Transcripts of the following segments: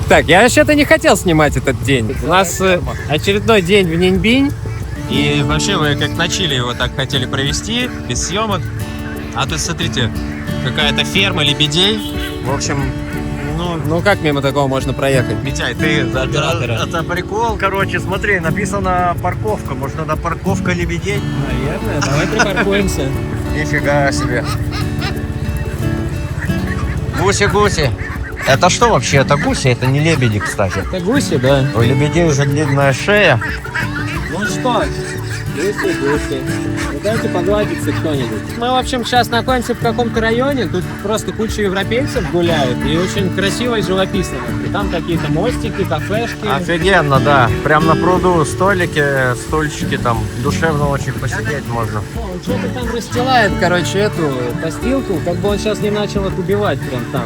Так, я вообще-то не хотел снимать этот день. У нас очередной день в Ниньбинь. И вообще мы как на Чили его так хотели провести, без съемок. А тут, смотрите, какая-то ферма лебедей. В общем, ну как мимо такого можно проехать? Митяй, ты за оператора. Это прикол, короче, смотри, написано парковка. Может, надо парковка лебедей? Наверное, давай припаркуемся. Нифига себе. Гуси-гуси. Это что вообще? Это гуси? Это не лебеди, кстати. Это гуси, да. У лебедей уже длинная шея. Ну что, гуси. Дайте погладиться кто-нибудь. Мы, в общем, сейчас находимся в каком-то районе. Тут просто куча европейцев гуляют. И очень красиво и живописно. И там какие-то мостики, кафешки. Офигенно, да. Прям на пруду столики, стульчики там. Душевно очень посидеть можно. Он что-то там расстилает, короче, эту постилку. Как бы он сейчас не начал их убивать прям там.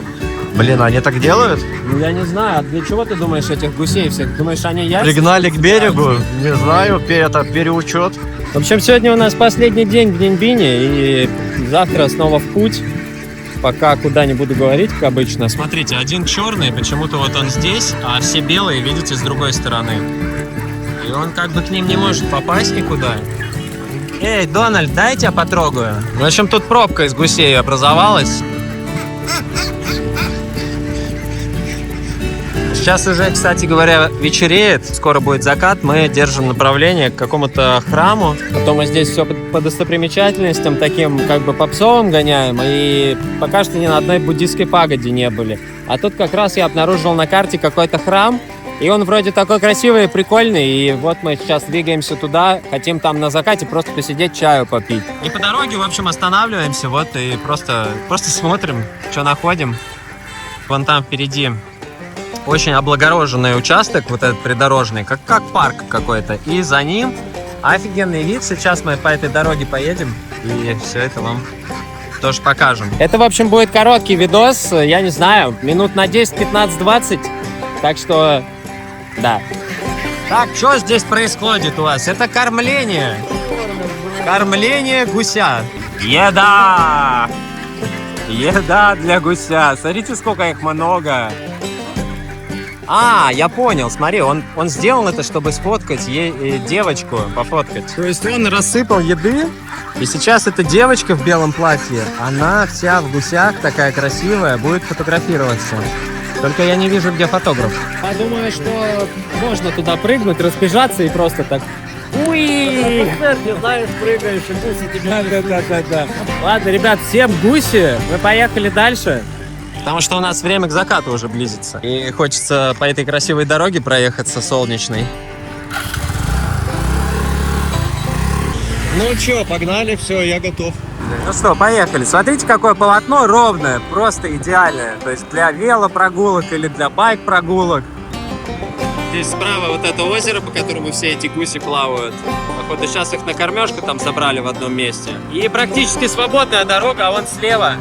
Блин, они так делают? Ну, я не знаю, а для чего ты думаешь этих гусей всех? Думаешь, они яйца? Пригнали к берегу? Не знаю, это переучет. В общем, сегодня у нас последний день в Ниньбине, и завтра снова в путь. Пока куда не буду говорить, как обычно. Смотрите, один черный, почему-то вот он здесь, а все белые, видите, с другой стороны. И он как бы к ним не может попасть никуда. Эй, Дональд, дай я тебя потрогаю. В общем, тут пробка из гусей образовалась. Сейчас уже, кстати говоря, вечереет, скоро будет закат, мы держим направление к какому-то храму. Потом мы здесь все по достопримечательностям, таким как бы попсовым гоняем, и пока что ни на одной буддийской пагоде не были. А тут как раз я обнаружил на карте какой-то храм, и он вроде такой красивый и прикольный, и вот мы сейчас двигаемся туда, хотим там на закате просто посидеть, чаю попить. И по дороге, в общем, останавливаемся, вот, и просто смотрим, что находим. Вон там впереди очень облагороженный участок, вот этот придорожный, как парк какой-то. И за ним офигенный вид. Сейчас мы по этой дороге поедем и все это вам тоже покажем. Это, в общем, будет короткий видос, я не знаю, минут на 10, 15, 20. Так что, да. Так, что здесь происходит у вас? Это кормление. Кормление гуся. Еда! Еда для гуся. Смотрите, сколько их много. А, я понял, смотри, он сделал это, чтобы сфоткать девочку, пофоткать. То есть он рассыпал еды, и сейчас эта девочка в белом платье, она вся в гусях, такая красивая, будет фотографироваться. Только я не вижу, где фотограф. Я думаю, что можно туда прыгнуть, разбежаться и просто так... Уи! Не знаешь, прыгаешь, и гуси тебя... Да. Ладно, ребят, всем гуси, мы поехали дальше. Потому что у нас время к закату уже близится. И хочется по этой красивой дороге проехаться солнечной. Ну чё, погнали, все, я готов. Ну что, поехали. Смотрите, какое полотно ровное, просто идеальное. То есть для велопрогулок или для байк-прогулок. Здесь справа вот это озеро, по которому все эти гуси плавают. Походу сейчас их на кормежку там собрали в одном месте. И практически свободная дорога, а вон слева...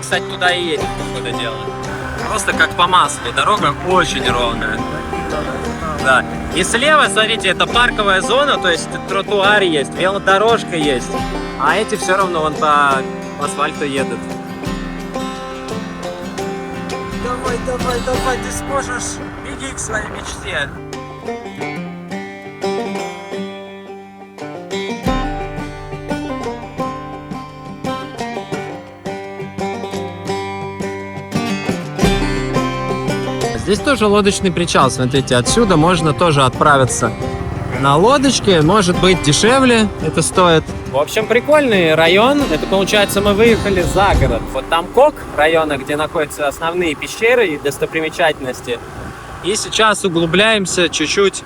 Кстати, туда и едем, походу дела. Просто как по маслу. Дорога очень ровная. Да. И слева, смотрите, это парковая зона, то есть тротуар есть, велодорожка есть. А эти все равно вон по асфальту едут. Давай, ты сможешь. Беги к своей мечте. Здесь тоже лодочный причал, смотрите, отсюда можно тоже отправиться на лодочке, может быть дешевле это стоит. В общем, прикольный район, это получается мы выехали за город. Вот там Кок, района, где находятся основные пещеры и достопримечательности. И сейчас углубляемся чуть-чуть,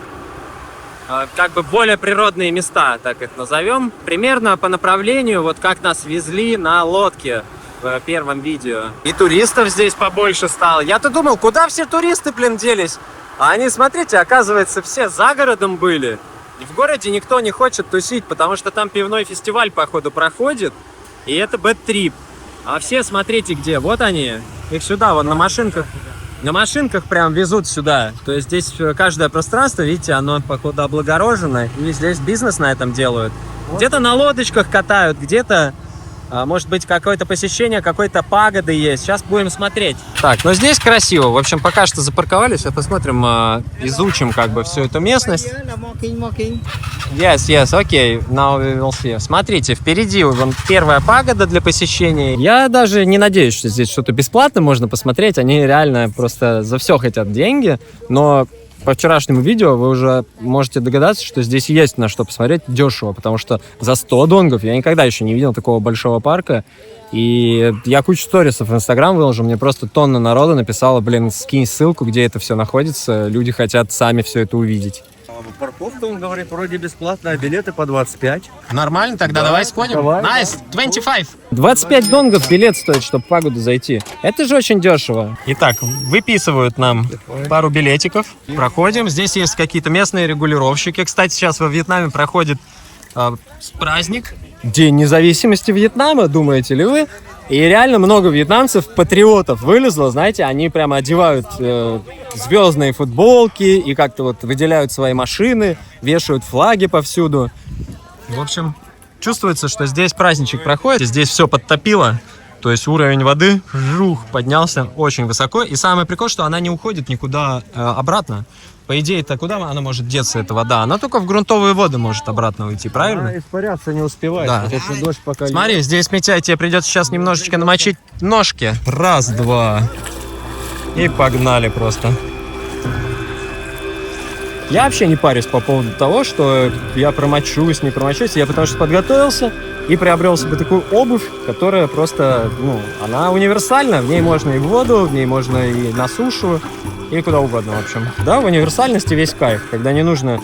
как бы более природные места, так их назовем. Примерно по направлению, вот как нас везли на лодке в первом видео. И туристов здесь побольше стало. Я-то думал, куда все туристы, блин, делись? А они, смотрите, оказывается, все за городом были. И в городе никто не хочет тусить, потому что там пивной фестиваль, походу, проходит. И это бэд-трип. А все, смотрите, где. Вот они. Их сюда, вон на машинках. На машинках прям везут сюда. То есть здесь каждое пространство, видите, оно, походу, облагорожено. И здесь бизнес на этом делают. Где-то на лодочках катают, где-то Может быть, какое-то посещение какой-то пагоды есть. Сейчас будем смотреть. Так, ну здесь красиво. В общем, пока что запарковались. Сейчас посмотрим, изучим как бы всю эту местность. Yes, okay. Now we will see. Смотрите, впереди вон первая пагода для посещения. Я даже не надеюсь, что здесь что-то бесплатно можно посмотреть. Они реально просто за все хотят деньги. Но по вчерашнему видео вы уже можете догадаться, что здесь есть на что посмотреть дешево, потому что за 100 донгов я никогда еще не видел такого большого парка. И я кучу сторисов в Инстаграм выложил, мне просто тонна народа написала, блин, скинь ссылку, где это все находится, люди хотят сами все это увидеть. Парковка, он говорит, вроде бесплатная, билеты по 25. Нормально, тогда Да, давай сходим. давай. Nice, 25. 25 донгов билет стоит, чтобы в пагоду зайти. Это же очень дешево. Итак, выписывают нам пару билетиков. Проходим. Здесь есть какие-то местные регулировщики. Кстати, сейчас во Вьетнаме проходит праздник. День независимости Вьетнама, думаете ли вы? И реально много вьетнамцев, патриотов вылезло, знаете, они прямо одевают звездные футболки и как-то вот выделяют свои машины, вешают флаги повсюду. В общем, чувствуется, что здесь праздничек проходит, здесь все подтопило, то есть уровень воды поднялся очень высоко. И самое прикол, что она не уходит никуда обратно. По идее-то куда она может деться, эта вода? Она только в грунтовые воды может обратно уйти, правильно? Она испаряться не успевает. Да. Если дождь пока Смотри, здесь, Митяй, тебе придется сейчас немножечко намочить ножки. Раз, два. И погнали просто. Я вообще не парюсь по поводу того, что я промочусь, не промочусь. Я потому что подготовился и приобрел себе такую обувь, которая просто, она универсальна. В ней можно и в воду, в ней можно и на сушу, и куда угодно, в общем. Да, в универсальности весь кайф, когда не нужно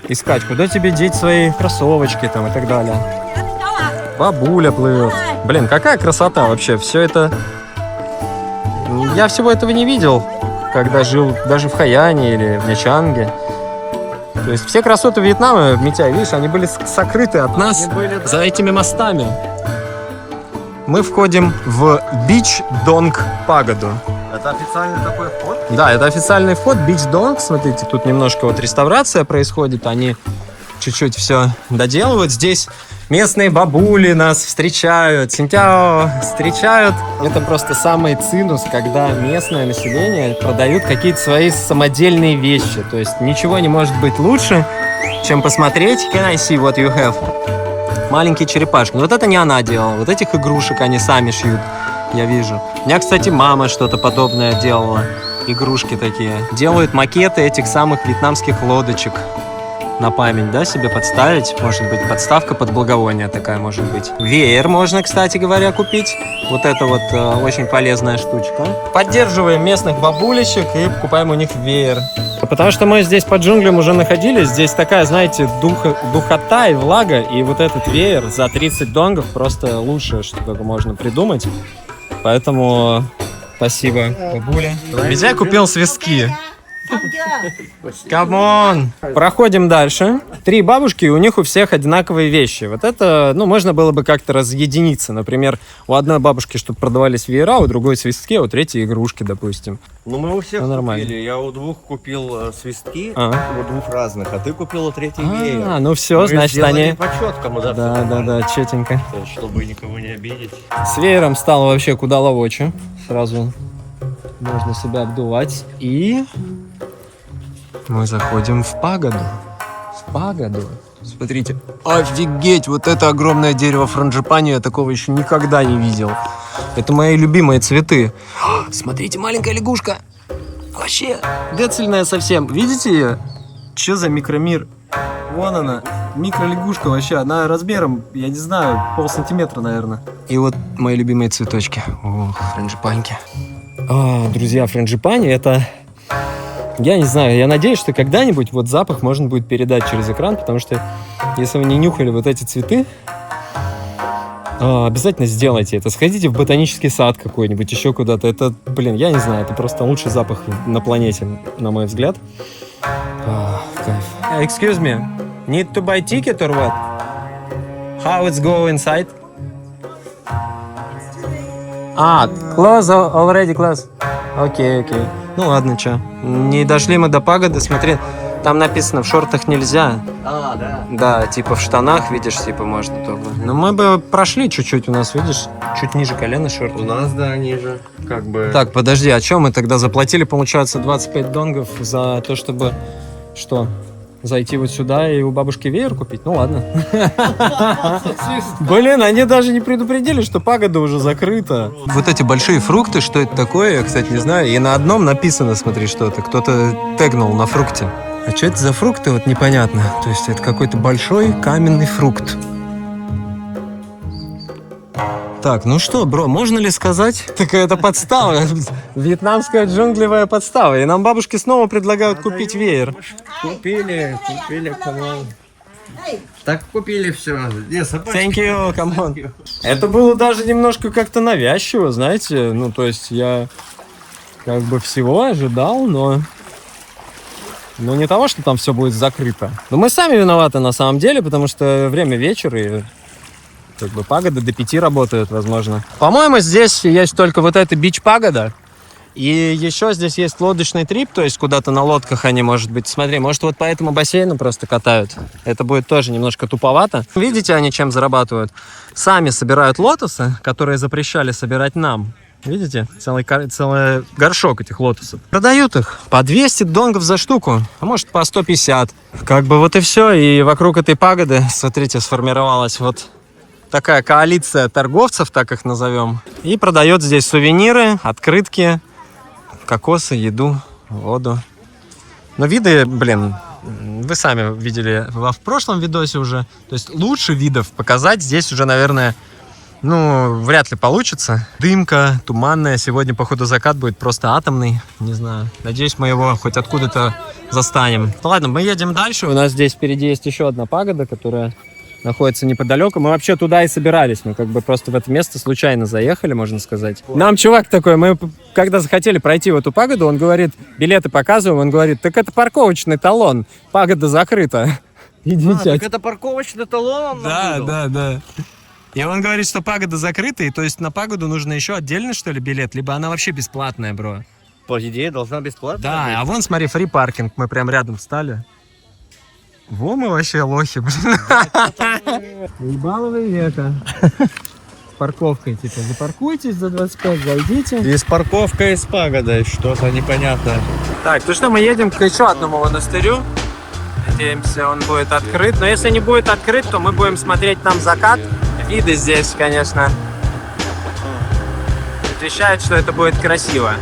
искать, куда тебе деть свои кроссовочки там и так далее. Бабуля плывет. Блин, какая красота вообще. Все это... Я всего этого не видел, когда жил даже в Хаяне или в Нячанге. То есть все красоты Вьетнама, Митяй, видишь, они были сокрыты от нас за этими мостами. Мы входим в Beach Dong пагоду. Это официальный такой вход? Да, это официальный вход, Beach Dong. Смотрите, тут немножко вот реставрация происходит, они чуть-чуть все доделывают. Здесь местные бабули нас встречают, синтяо встречают. Это просто самый цинус, когда местное население продают какие-то свои самодельные вещи. То есть ничего не может быть лучше, чем посмотреть. Can I see what you have? Маленькие черепашки. Но вот это не она делала. Вот этих игрушек они сами шьют, я вижу. У меня, кстати, мама что-то подобное делала. Игрушки такие. Делают макеты этих самых вьетнамских лодочек. На память, да, себе подставить. Может быть, подставка под благовоние такая может быть. Веер можно, кстати говоря, купить. Вот это вот очень полезная штучка. Поддерживаем местных бабулечек и покупаем у них веер. Потому что мы здесь под джунглям уже находились. Здесь такая, знаете, духота и влага. И вот этот веер за 30 донгов просто лучшее, что только можно придумать. Поэтому спасибо, бабуля. Митяй купил свистки. Камон! Проходим дальше. 3 бабушки, и у них у всех одинаковые вещи. Вот это, можно было бы как-то разъединиться. Например, у одной бабушки, чтобы продавались веера, у другой свистки, а у третьей игрушки, допустим. Ну, мы у всех нормально. купили. Я у 2 купил свистки, у 2 разных, а ты купил у 3-й веер. Ну все, значит, они... по-четкому, да? Да, четенько. Чтобы никого не обидеть. С веером стало вообще куда ловоче. Сразу можно себя обдувать. И мы заходим в пагоду. В пагоду. Смотрите, офигеть, вот это огромное дерево франджипани, я такого еще никогда не видел. Это мои любимые цветы. Смотрите, маленькая лягушка. Вообще, децельная совсем. Видите ее? Че за микромир? Вон она, микролягушка вообще. Она размером, я не знаю, полсантиметра, наверное. И вот мои любимые цветочки. Ох, франджипаньки. Друзья, франджипани это... Я не знаю, я надеюсь, что когда-нибудь вот запах можно будет передать через экран, потому что если вы не нюхали вот эти цветы, обязательно сделайте это. Сходите в ботанический сад какой-нибудь, еще куда-то. Это, я не знаю, это просто лучший запах на планете, на мой взгляд. Кайф. Excuse me, need to buy ticket or what? How it's go inside? Close, already close. Окей. Ну ладно, чё. Не дошли мы до пагоды, смотри. Там написано, в шортах нельзя. А, да. Да, типа в штанах, видишь, типа можно только. Но мы бы прошли чуть-чуть, у нас, видишь, чуть ниже колена шорты. У нас, да, ниже. Как бы... Так, подожди, а чем мы тогда заплатили, получается, 25 донгов за то, чтобы... Что? Зайти вот сюда и у бабушки веер купить? Ну ладно. Блин, они даже не предупредили, что пагода уже закрыта. Вот эти большие фрукты, что это такое, я, кстати, не знаю. И на одном написано, смотри, что-то. Кто-то тегнул на фрукте. А что это за фрукты, вот непонятно. То есть это какой-то большой каменный фрукт. Так, ну что, бро, можно ли сказать? Так это подстава. Вьетнамская джунглевая подстава. И нам бабушки снова предлагают купить веер. Купили, камон. Так купили все. Thank you, come on. Это было даже немножко как-то навязчиво, знаете. Ну, то есть я как бы всего ожидал, но не того, что там все будет закрыто. Но мы сами виноваты на самом деле, потому что время вечера и как бы пагоды до 5 работают, возможно. По-моему, здесь есть только вот эта бич-пагода. И еще здесь есть лодочный трип, то есть куда-то на лодках они, может быть, смотри, может вот по этому бассейну просто катают. Это будет тоже немножко туповато. Видите, они чем зарабатывают? Сами собирают лотосы, которые запрещали собирать нам. Видите? Целый горшок этих лотосов. Продают их по 200 донгов за штуку, а может по 150. Как бы вот и все. И вокруг этой пагоды, смотрите, сформировалась вот такая коалиция торговцев, так их назовем. И продает здесь сувениры, открытки, кокосы, еду, воду. Но виды, блин, вы сами видели в прошлом видосе уже. То есть лучше видов показать здесь уже, наверное, ну, вряд ли получится. Дымка, туманная. Сегодня, походу, закат будет просто атомный. Не знаю. Надеюсь, мы его хоть откуда-то застанем. Ну, ладно, мы едем дальше. У нас здесь впереди есть еще одна пагода, которая находится неподалеку. Мы вообще туда и собирались. Мы как бы просто в это место случайно заехали, можно сказать. Нам чувак такой, мы когда захотели пройти в эту пагоду, он говорит, билеты показываем, он говорит, так это парковочный талон, пагода закрыта. Идите. Так это парковочный талон? Да. И он говорит, что пагода закрыта, и то есть на пагоду нужно еще отдельно, что ли, билет, либо она вообще бесплатная, бро. По идее, должна бесплатно. Да, а вон, смотри, фри паркинг, мы прям рядом встали. Во, мы вообще лохи, блин. Ебаловые века. С парковкой, типа, запаркуйтесь за 25, зайдите. И с парковкой, и с пагодой, что-то непонятное. Так, ну что, мы едем к еще одному монастырю. Надеемся, он будет открыт. Но если не будет открыт, то мы будем смотреть там закат. Виды здесь, конечно, предвещают, что это будет красиво.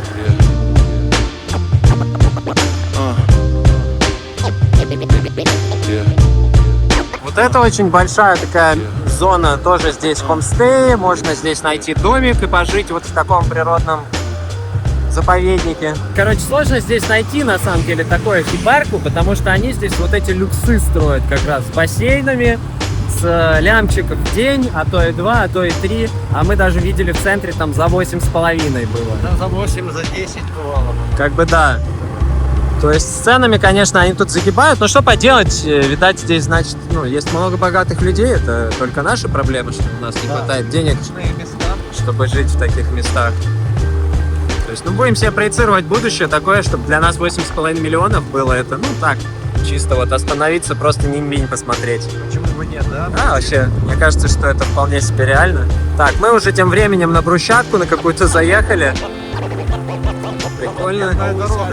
Вот это очень большая такая зона, тоже здесь хомстей, можно здесь найти домик и пожить вот в таком природном заповеднике. Короче, сложно здесь найти, на самом деле, такое хибарку, потому что они здесь вот эти люксы строят как раз с бассейнами, с лямчиков в день, а то и 2, а то и 3, а мы даже видели в центре там за 8,5 было. Да, за 8, за 10 бывало. Как бы да. То есть с ценами, конечно, они тут загибают, но что поделать, видать, здесь, значит, ну, есть много богатых людей, это только наши проблемы, что у нас не хватает денег, чтобы жить в таких местах. То есть, ну, будем себе проецировать будущее такое, чтобы для нас 8,5 миллионов было это, ну, так, чисто вот остановиться, просто нимбинь посмотреть. Почему бы нет, да? А, вообще, мне кажется, что это вполне себе реально. Так, мы уже тем временем на брусчатку на какую-то заехали. Прикольно.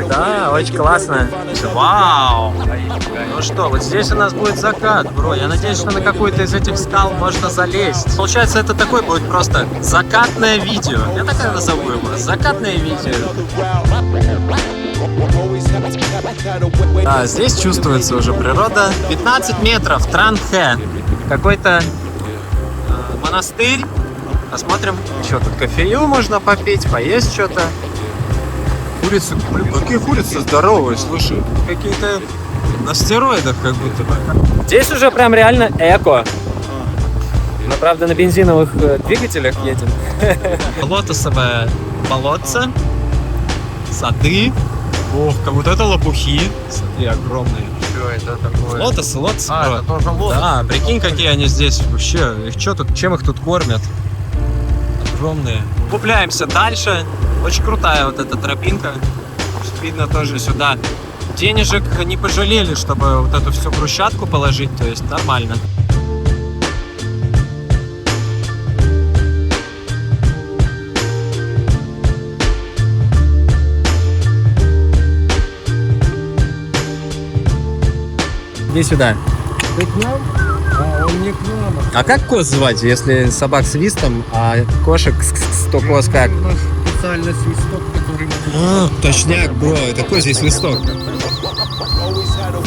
Да, очень классно. Вау! Ну что, вот здесь у нас будет закат, бро. Я надеюсь, что на какую-то из этих скал можно залезть. Получается, это такое будет просто закатное видео. Я так и назову его. Закатное видео. Да, здесь чувствуется уже природа. 15 метров, Транхэ. Какой-то монастырь. Посмотрим. Еще тут кофею можно попить, поесть что-то. Курицы, блин, какие курицы здоровые, слушай. Какие-то на стероидах как будто бы. Здесь уже прям реально эко. Мы, правда, на бензиновых двигателях едем. Лотосовое болотце. Сады. Ох, как вот это лопухи. Смотри, огромные. Что это такое? Лотосы. А, это тоже лотос. Да, прикинь, какие они здесь вообще. Их что тут, чем их тут кормят? Огромные. Купляемся дальше. Очень крутая вот эта тропинка. Видно тоже сюда Денежек не пожалели, чтобы вот эту всю брусчатку положить, то есть нормально. Иди сюда. Ты к нам? А он не к нам. А как коз звать, если собак свистом, а кошек то коз как? У нас специально свисток, который... Точняк, бро, это козий свисток.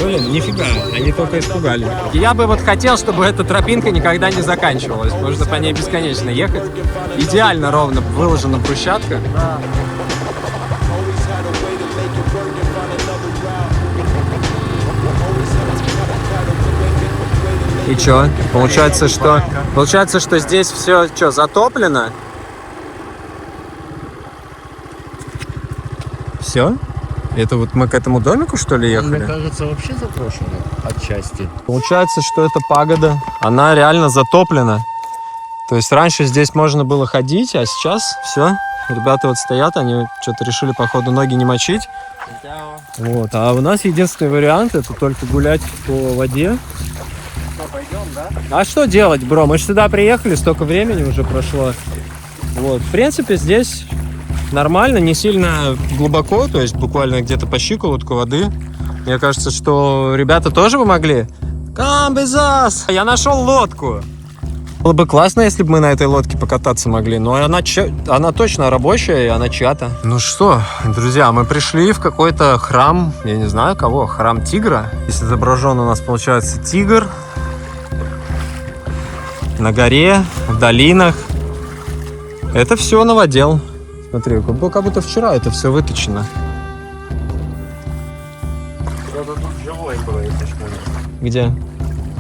Блин, нифига, они только испугали. Я бы вот хотел, чтобы эта тропинка никогда не заканчивалась. Можно по ней бесконечно ехать. Идеально ровно выложена брусчатка. И чё? Получается, что здесь все что, затоплено? Все? Это вот мы к этому домику, что ли, ехали? Мне кажется, вообще запрошено отчасти. Получается, что эта пагода, она реально затоплена. То есть раньше здесь можно было ходить, а сейчас все. Ребята вот стоят, они что-то решили, походу, ноги не мочить. Вот. А у нас единственный вариант — это только гулять по воде. Пойдем, да? А что делать, бро? Мы же сюда приехали, столько времени уже прошло. Вот. В принципе, здесь нормально, не сильно глубоко, то есть буквально где-то по щиколотку воды. Мне кажется, что ребята тоже бы могли. Come with us! Я нашел лодку. Было бы классно, если бы мы на этой лодке покататься могли, но она точно рабочая, и она чья-то. Ну что, друзья, мы пришли в какой-то храм, я не знаю кого, храм тигра. Здесь изображен у нас, получается, тигр на горе, в долинах. Это все новодел. Смотри, как будто вчера это все выточено. Что-то тут живое было, если что. Где?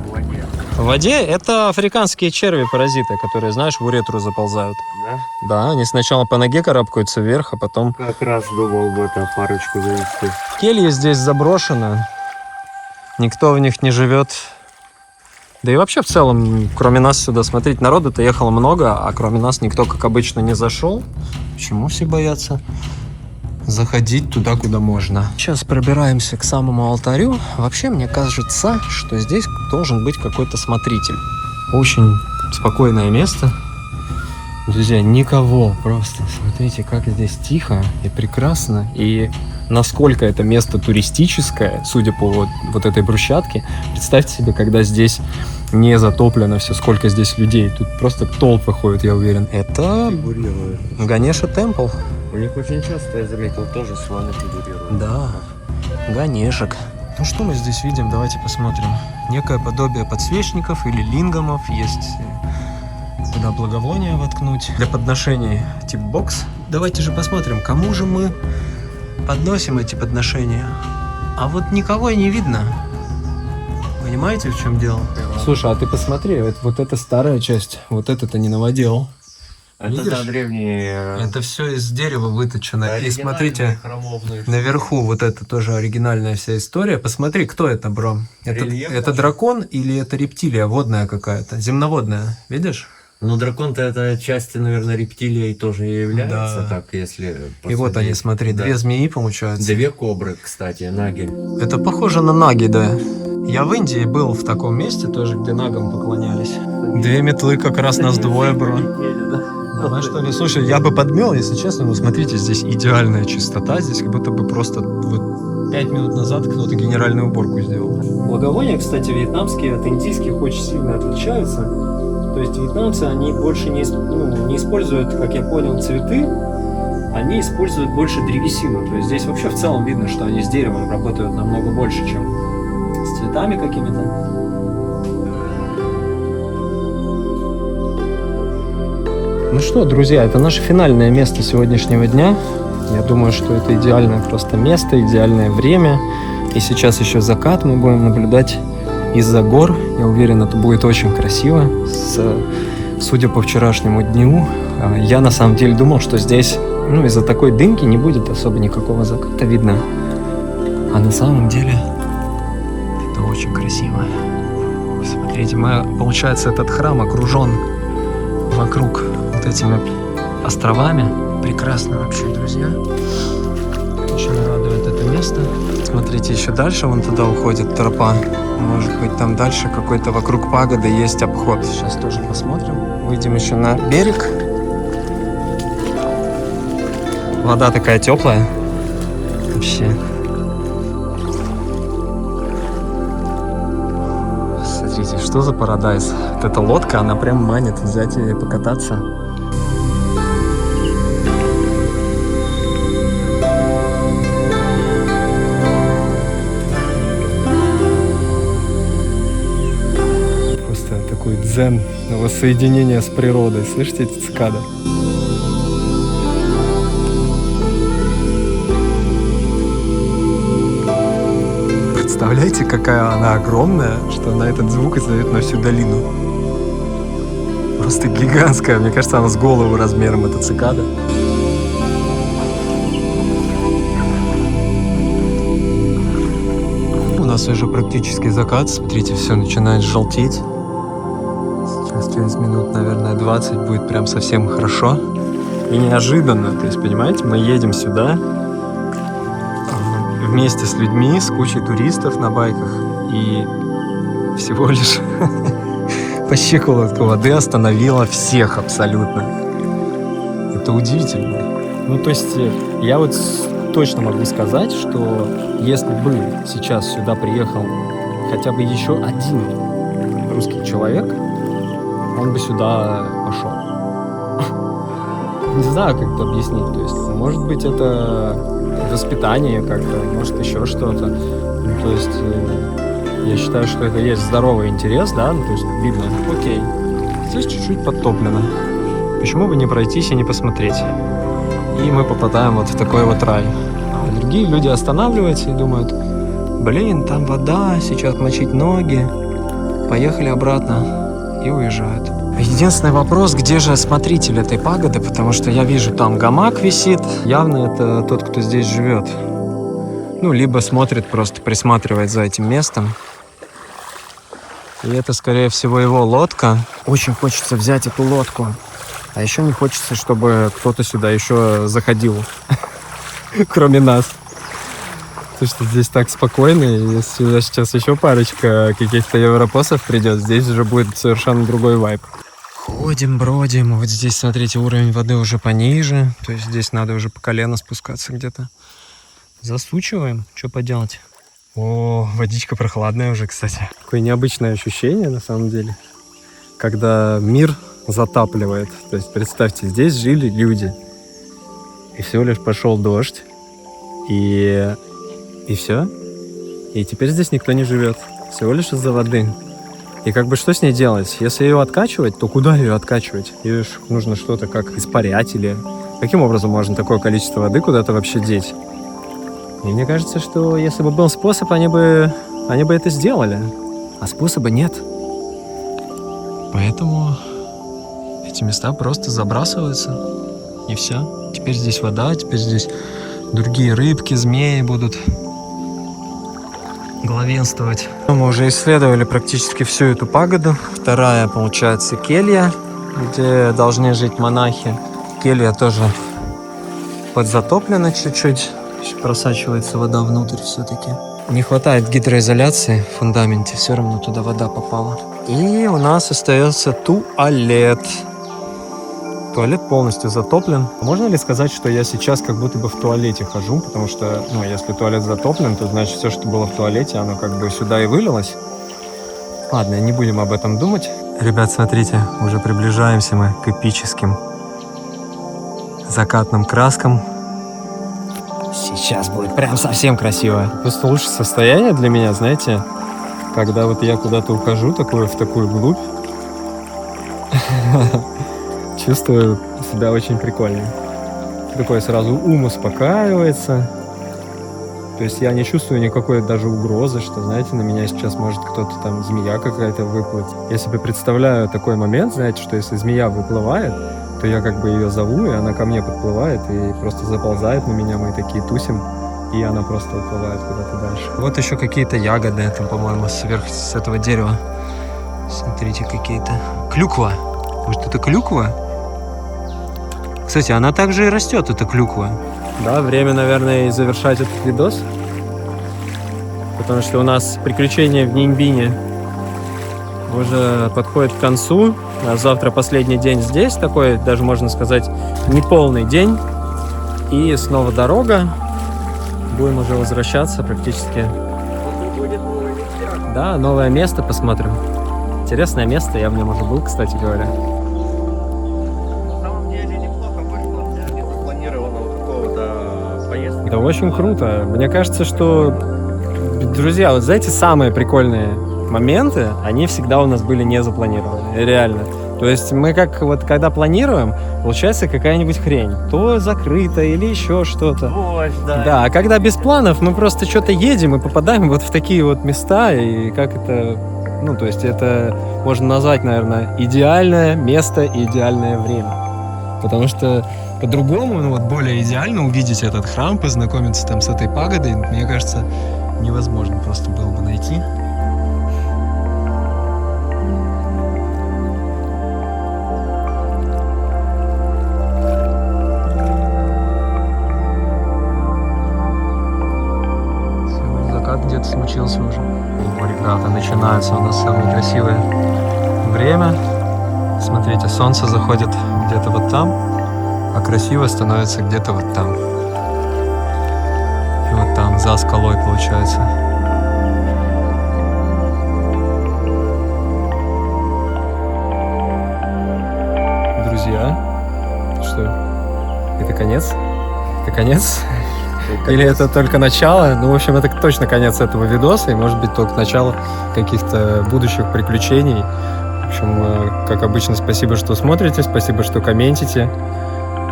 В воде. В воде это африканские черви-паразиты, которые, знаешь, в уретру заползают. Да? Да, они сначала по ноге карабкаются вверх, а потом... Как раз думал в эту парочку завести. Кельи здесь заброшены. Никто в них не живет. Да и вообще в целом, кроме нас сюда, смотрите, народу-то ехало много, а кроме нас никто, как обычно, не зашел. Почему все боятся заходить туда, куда можно? Сейчас пробираемся к самому алтарю. Вообще, мне кажется, что здесь должен быть какой-то смотритель. Очень спокойное место. Друзья, никого. Просто смотрите, как здесь тихо и прекрасно. И насколько это место туристическое, судя по вот этой брусчатке. Представьте себе, когда здесь не затоплено все, сколько здесь людей. Тут просто толпы ходят, я уверен. Это Фигурирует. Ганеша Темпл. У них очень часто, я заметил, тоже слоны фигурируют. Да, Ганешек. Ну что мы здесь видим? Давайте посмотрим. Некое подобие подсвечников или лингамов. Есть куда благовония воткнуть. Для подношений тип бокс. Давайте же посмотрим, кому же мы подносим эти подношения. А вот никого и не видно. Понимаете, в чем дело? Слушай, а ты посмотри, вот эта старая часть, вот это-то не новодел. Это да, древние... Это все из дерева выточено. И смотрите, наверху вот это тоже оригинальная вся история. Посмотри, кто это, бро. Это дракон или это рептилия водная какая-то? Земноводная, видишь? Ну, дракон-то это часть, наверное, рептилии тоже и является, Да. так, если... И вот они, смотри, да. две змеи, получается. Две кобры, кстати, наги. Это похоже на наги, да. Я в Индии был в таком месте тоже, где нагам поклонялись. Две метлы, как раз нас двое, бро. Давай, что ли? Слушай, я бы подмел, если честно, но смотрите, здесь идеальная чистота, здесь как будто бы просто вот 5 минут назад кто-то генеральную уборку сделал. Благовония, кстати, вьетнамские от индийских очень сильно отличаются. То есть вьетнамцы, они больше не используют, как я понял, цветы, они используют больше древесину. То есть здесь вообще в целом видно, что они с деревом работают намного больше, чем с цветами какими-то. Ну что, друзья, это наше финальное место сегодняшнего дня. Я думаю, что это идеальное просто место, идеальное время. И сейчас еще закат мы будем наблюдать из-за гор. Я уверен, это будет очень красиво. Судя по вчерашнему дню, я на самом деле думал, что здесь, из-за такой дымки не будет особо никакого заката видно. А на самом деле это очень красиво. Смотрите, получается, этот храм окружен вокруг вот этими островами. Прекрасно вообще, друзья. Очень радует это место. Смотрите, еще дальше вон туда уходит тропа. Может быть, там дальше какой-то вокруг пагоды есть обход. Сейчас тоже посмотрим. Выйдем еще на берег. Вода такая теплая. Вообще. Смотрите, что за парадайз. Вот эта лодка, она прям манит взять и покататься. Просто такой дзен, воссоединение с природой. Слышите эти цикады? Представляете, какая она огромная, что она этот звук издает на всю долину. Просто гигантская. Мне кажется, она с голову размером, эта цикада. У нас уже практически закат. Смотрите, все начинает желтеть. Сейчас через минут, наверное, 20 будет прям совсем хорошо. И неожиданно. То есть, понимаете, мы едем сюда вместе с людьми, с кучей туристов на байках, и всего лишь по щиколотку воды остановила всех абсолютно. Это удивительно. Ну, то есть, я вот точно могу сказать, что если бы сейчас сюда приехал хотя бы еще один русский человек, он бы сюда пошел. Не знаю, как это объяснить. То есть, может быть, это воспитание как-то, может, еще что-то. Ну, то есть, я считаю, что это есть здоровый интерес, да, ну, то есть, видно, окей, здесь чуть-чуть подтоплено. Почему бы не пройтись и не посмотреть? И мы попадаем вот в такой вот рай. А другие люди останавливаются и думают, блин, там вода, сейчас мочить ноги, поехали обратно, и уезжают. Единственный вопрос, где же смотритель этой пагоды, потому что я вижу, там гамак висит. Явно это тот, кто здесь живет. Ну, либо смотрит, просто присматривает за этим местом. И это, скорее всего, его лодка. Очень хочется взять эту лодку. А еще не хочется, чтобы кто-то сюда еще заходил, кроме нас. Потому что здесь так спокойно, и если сюда сейчас еще парочка каких-то европосов придет, здесь уже будет совершенно другой вайб. Ходим, бродим. Вот здесь, смотрите, уровень воды уже пониже. То есть здесь надо уже по колено спускаться где-то. Засучиваем. Что поделать? О, водичка прохладная уже, кстати. Такое необычное ощущение, на самом деле. Когда мир затапливает. То есть, представьте, здесь жили люди. И всего лишь пошел дождь. И все. И теперь здесь никто не живет. Всего лишь из-за воды. И как бы что с ней делать? Если ее откачивать, то куда ее откачивать? Ее нужно что-то как испарять или... Каким образом можно такое количество воды куда-то вообще деть? И мне кажется, что если бы был способ, они бы это сделали. А способа нет. Поэтому эти места просто забрасываются. И все. Теперь здесь вода, теперь здесь другие рыбки, змеи будут главенствовать. Мы уже исследовали практически всю эту пагоду. Вторая, получается, келья, где должны жить монахи. Келья тоже подзатоплена чуть-чуть. Просачивается вода внутрь все-таки. Не хватает гидроизоляции в фундаменте, все равно туда вода попала. И у нас остается туалет. Туалет полностью затоплен. Можно ли сказать, что я сейчас как будто бы в туалете хожу? Потому что, если туалет затоплен, то значит все, что было в туалете, оно как бы сюда и вылилось. Ладно, не будем об этом думать. Ребят, смотрите, уже приближаемся мы к эпическим закатным краскам. Сейчас будет прям совсем красиво. Просто лучшее состояние для меня, знаете, когда вот я куда-то ухожу в такую глубь, чувствую себя очень прикольно. Такой сразу ум успокаивается. То есть я не чувствую никакой даже угрозы, что, знаете, на меня сейчас может кто-то там, змея какая-то выплыть. Я себе представляю такой момент, знаете, что если змея выплывает, то я как бы ее зову, и она ко мне подплывает и просто заползает на меня, мы такие тусим, и она просто уплывает куда-то дальше. Вот еще какие-то ягоды, там, по-моему, сверху с этого дерева. Смотрите, какие-то. Клюква. Может, это клюква? Кстати, она также и растет, эта клюква. Да, время, наверное, и завершать этот видос. потому что у нас приключения в Ниньбине уже подходит к концу. А завтра последний день здесь, такой, даже можно сказать, неполный день. И снова дорога. Будем уже возвращаться практически. Да, новое место посмотрим. Интересное место, я в нем уже был, кстати говоря. На самом деле неплохо вышло для незапланированного какого-то поездки. Да очень круто. Мне кажется, что, друзья, вот знаете, самые прикольные моменты, они всегда у нас были не запланированы. Реально. То есть мы как вот когда планируем, получается какая-нибудь хрень. То закрыто или еще что-то. Дождь, да. Да, а когда без планов, мы просто что-то едем и попадаем вот в такие вот места, и как это... Ну, то есть это можно назвать, наверное, идеальное место и идеальное время. Потому что по-другому, ну вот более идеально увидеть этот храм, познакомиться там с этой пагодой, мне кажется, невозможно просто было бы найти. Закат где-то случился уже. Ребята, начинается у нас самое красивое время. Смотрите, солнце заходит где-то вот там, а красиво становится где-то вот там. И вот там, за скалой, получается. Друзья, что? Это конец? Это конец? Или это только начало? Ну, в общем, это точно конец этого видоса, и может быть только начало каких-то будущих приключений. В общем, как обычно, спасибо, что смотрите, спасибо, что комментите.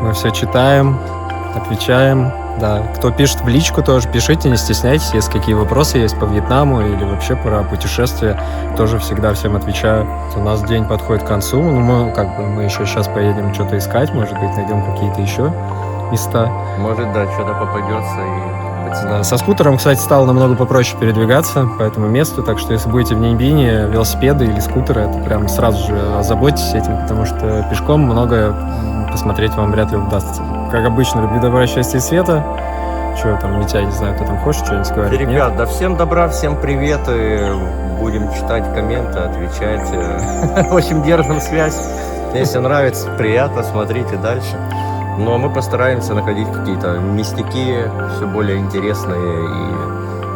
Мы все читаем, отвечаем. Да, кто пишет в личку, тоже пишите, не стесняйтесь. Если какие вопросы есть по Вьетнаму или вообще про путешествия, тоже всегда всем отвечаю. У нас день подходит к концу, ну, мы еще сейчас поедем что-то искать, может быть, найдем какие-то еще места. Может, да, что-то попадется и... Да, со скутером, кстати, стало намного попроще передвигаться по этому месту, так что если будете в Ниньбине, велосипеды или скутеры, это прям сразу же озаботьтесь этим, потому что пешком многое посмотреть вам вряд ли удастся. Как обычно, любви, добра, счастья и света. Что там, Митя, я не знаю, кто там хочет что-нибудь говорить? Ребят, да всем добра, всем привет, и будем читать комменты, отвечать. В общем, держим связь. Если нравится, приятно, смотрите дальше. Но мы постараемся находить какие-то мистики, все более интересные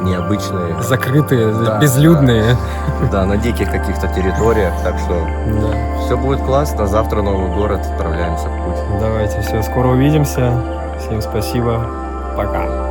и необычные. Закрытые, Да, безлюдные. Да, на диких каких-то территориях. Так что Да. все будет классно. Завтра новый город, отправляемся в путь. Давайте, все, скоро увидимся. Всем спасибо. Пока.